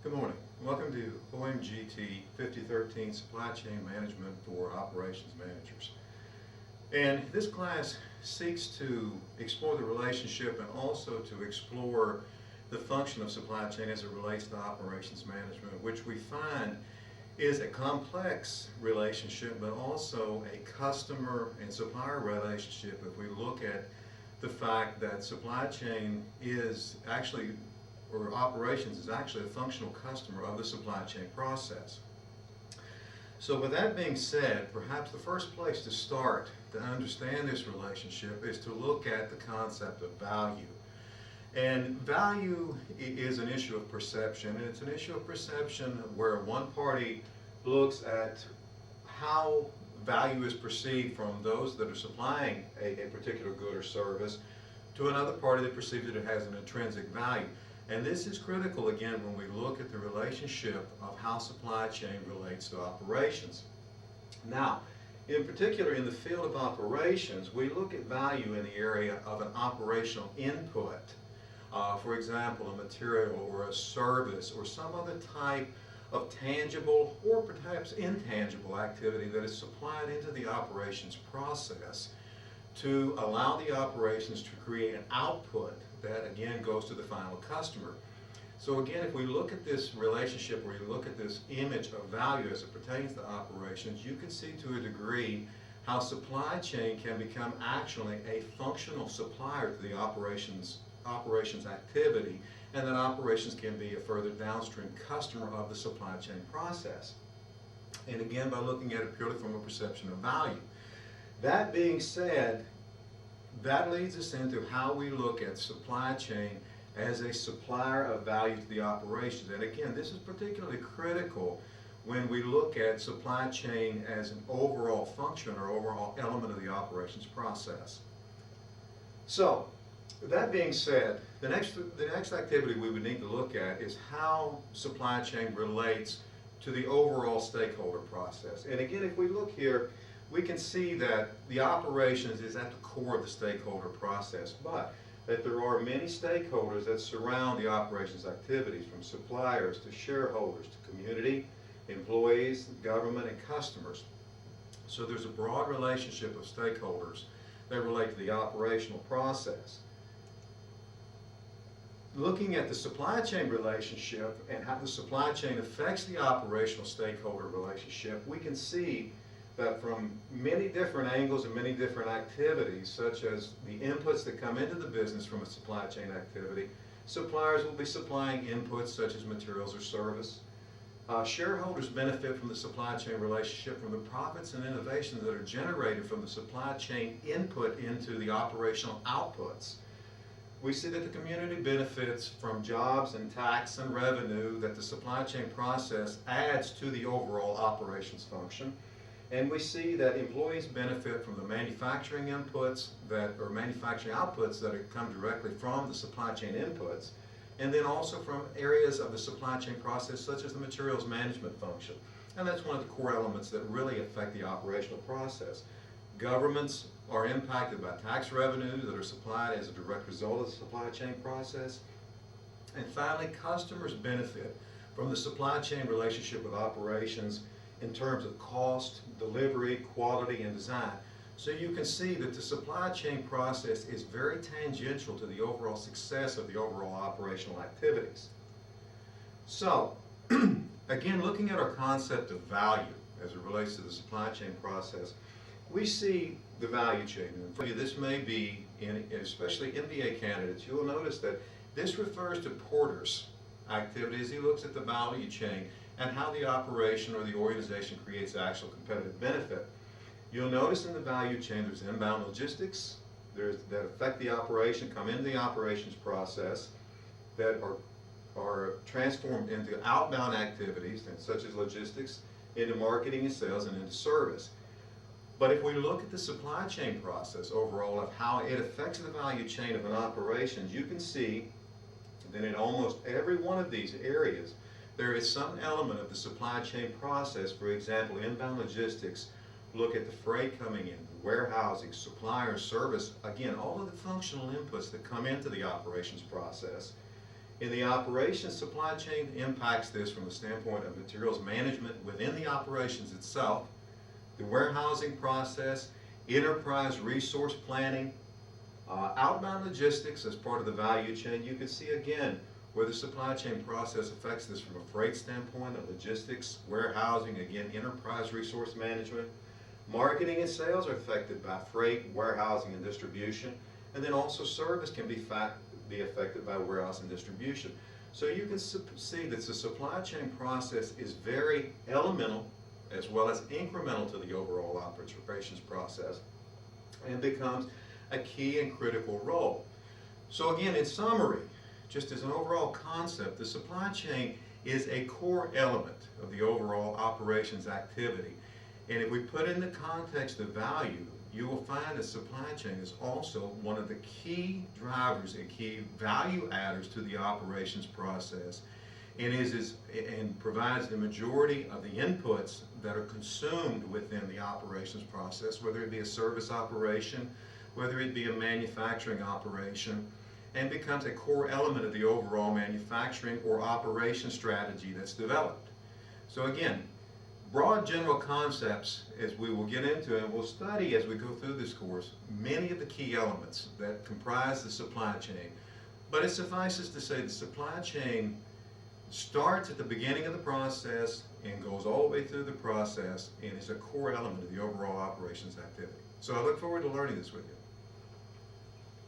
Good morning. Welcome to OMGT 5013 Supply Chain Management for Operations Managers. And this class seeks to explore the relationship and also to explore the function of supply chain as it relates to operations management, which we find is a complex relationship, but also a customer and supplier relationship if we look at the fact that supply chain is actually, or operations is actually a functional customer of the supply chain process. So with that being said, perhaps the first place to start to understand this relationship is to look at the concept of value. And value is an issue of perception, and it's an issue of perception where one party looks at how value is perceived from those that are supplying a particular good or service to another party that perceives that it has an intrinsic value. And this is critical, again, when we look at the relationship of how supply chain relates to operations. Now, in particular, in the field of operations, we look at value in the area of an operational input. For example, a material or a service or some other type of tangible or perhaps intangible activity that is supplied into the operations process to allow the operations to create an output that again goes to the final customer. So again, if we look at this relationship, or you look at this image of value as it pertains to operations, you can see to a degree how supply chain can become actually a functional supplier to the operations activity, and that operations can be a further downstream customer of the supply chain process. And again, by looking at it purely from a perception of value. That being said, that leads us into how we look at supply chain as a supplier of value to the operations. And again, this is particularly critical when we look at supply chain as an overall function or overall element of the operations process. So, that being said, the next activity we would need to look at is how supply chain relates to the overall stakeholder process. And again, if we look here, we can see that the operations is at the core of the stakeholder process, but that there are many stakeholders that surround the operations activities, from suppliers to shareholders to community, employees, government, and customers. So there's a broad relationship of stakeholders that relate to the operational process. Looking at the supply chain relationship and how the supply chain affects the operational stakeholder relationship, we can see that from many different angles and many different activities, such as the inputs that come into the business from a supply chain activity, suppliers will be supplying inputs such as materials or service. Shareholders benefit from the supply chain relationship from the profits and innovations that are generated from the supply chain input into the operational outputs. We see that the community benefits from jobs and tax and revenue that the supply chain process adds to the overall operations function. And we see that employees benefit from the manufacturing inputs or manufacturing outputs that come directly from the supply chain inputs, and then also from areas of the supply chain process such as the materials management function. And that's one of the core elements that really affect the operational process. Governments are impacted by tax revenues that are supplied as a direct result of the supply chain process. And finally, customers benefit from the supply chain relationship with operations in terms of cost, delivery, quality, and design. So you can see that the supply chain process is very tangential to the overall success of the overall operational activities. So, again, looking at our concept of value as it relates to the supply chain process, we see the value chain. And for you, this may be, especially MBA candidates, you will notice that this refers to Porter's activities. He looks at the value chain and how the operation or the organization creates actual competitive benefit. You'll notice in the value chain there's inbound logistics that affect the operation, come into the operations process, that are transformed into outbound activities, such as logistics, into marketing and sales, and into service. But if we look at the supply chain process overall of how it affects the value chain of an operation, you can see that in almost every one of these areas, there is some element of the supply chain process. For example, inbound logistics, look at the freight coming in, the warehousing, supplier service, again, all of the functional inputs that come into the operations process. In the operations supply chain impacts this from the standpoint of materials management within the operations itself, the warehousing process, enterprise resource planning, outbound logistics as part of the value chain. You can see again where the supply chain process affects this from a freight standpoint, of logistics, warehousing, again, enterprise resource management. Marketing and sales are affected by freight, warehousing, and distribution. And then also service can be affected by warehouse and distribution. So you can see that the supply chain process is very elemental as well as incremental to the overall operations process and becomes a key and critical role. So again, in summary, just as an overall concept, the supply chain is a core element of the overall operations activity. And if we put in the context of value, you will find that supply chain is also one of the key drivers and key value adders to the operations process, and provides the majority of the inputs that are consumed within the operations process, whether it be a service operation, whether it be a manufacturing operation, and becomes a core element of the overall manufacturing or operation strategy that's developed. So again, broad general concepts as we will get into, and we'll study as we go through this course, many of the key elements that comprise the supply chain. But it suffices to say the supply chain starts at the beginning of the process and goes all the way through the process and is a core element of the overall operations activity. So I look forward to learning this with you.